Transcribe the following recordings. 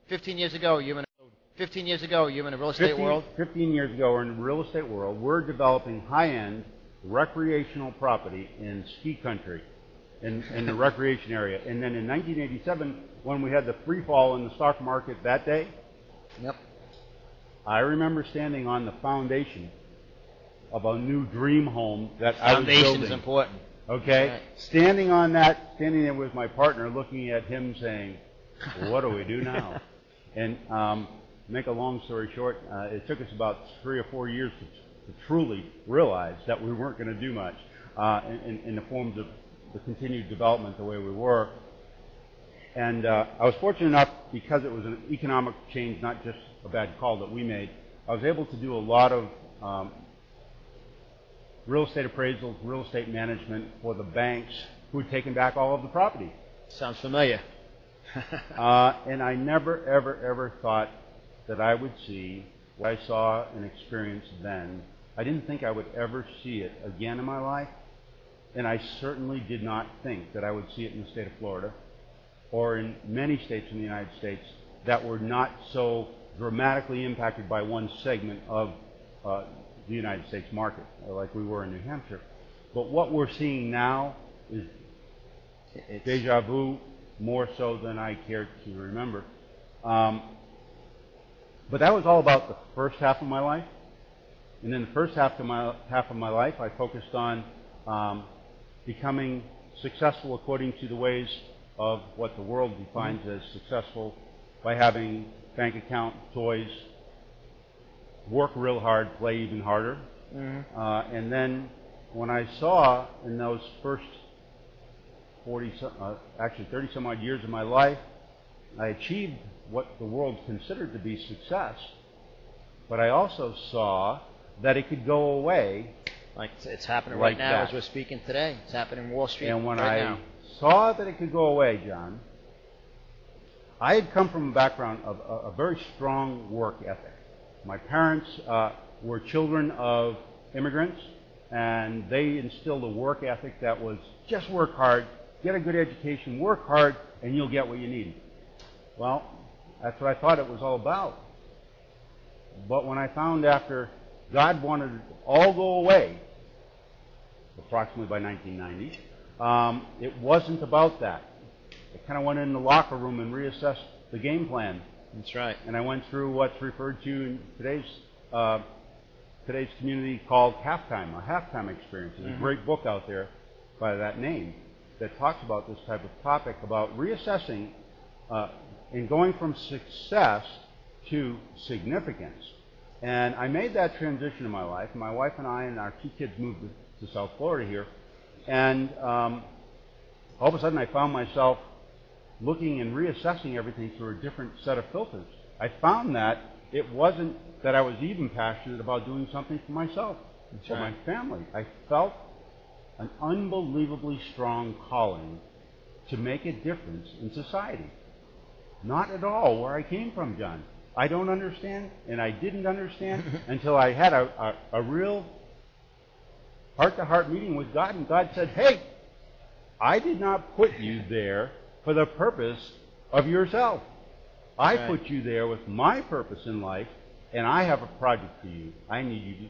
15 years ago, you're in the real estate world? 15 years ago, we're in the real estate world. We're developing high-end recreational property in ski country, in the recreation area. And then in 1987, when we had the free fall in the stock market that day, Yep. I remember standing on the foundation of a new dream home that I was building. Foundation is important. Okay? Right. Standing there with my partner, looking at him saying, what do we do now? And make a long story short, it took us about 3 or 4 years to truly realize that we weren't going to do much in the forms of the continued development the way we were. And I was fortunate enough, because it was an economic change, not just a bad call that we made, I was able to do a lot of real estate appraisals, real estate management for the banks who had taken back all of the property. Sounds familiar. And I never, ever thought that I would see what I saw and experienced then. I didn't think I would ever see it again in my life, and I certainly did not think that I would see it in the state of Florida or in many states in the United States that were not so dramatically impacted by one segment of the United States market, like we were in New Hampshire. But what we're seeing now is deja vu, more so than I care to remember. But that was all about the first half of my life. And in the first half of my life, I focused on becoming successful according to the ways of what the world defines as successful, by having bank account, toys, work real hard, play even harder. And then when I saw in those first 30 some odd years of my life, I achieved what the world considered to be success, but I also saw that it could go away. Like it's happening like right now that. as we're speaking today. It's happening in Wall Street And when right I now. saw that it could go away, John, I had come from a background of a very strong work ethic. My parents were children of immigrants, and they instilled a work ethic that was just work hard, get a good education, work hard, and you'll get what you need. Well, that's what I thought it was all about. But when I found after God wanted it to all go away, approximately by 1990, it wasn't about that. I kind of went in the locker room and reassessed the game plan. That's right. And I went through what's referred to in today's community called halftime, a halftime experience. There's a great book out there by that name that talks about this type of topic, about reassessing and going from success to significance. And I made that transition in my life. My wife and I and our 2 kids moved to South Florida here. And all of a sudden I found myself looking and reassessing everything through a different set of filters. I found that it wasn't that I was even passionate about doing something for myself, for my family. I felt an unbelievably strong calling to make a difference in society. Not at all where I came from, John. I don't understand, and I didn't understand until I had a real heart-to-heart meeting with God, and God said, hey, I did not put you there for the purpose of yourself. I put you there with my purpose in life, and I have a project for you. I need you to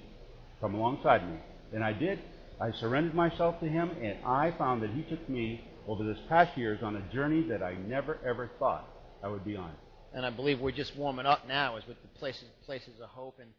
come alongside me. And I did. I surrendered myself to Him, and I found that He took me over this past years on a journey that I never, ever thought I would be on. And I believe we're just warming up now, as with the places of hope and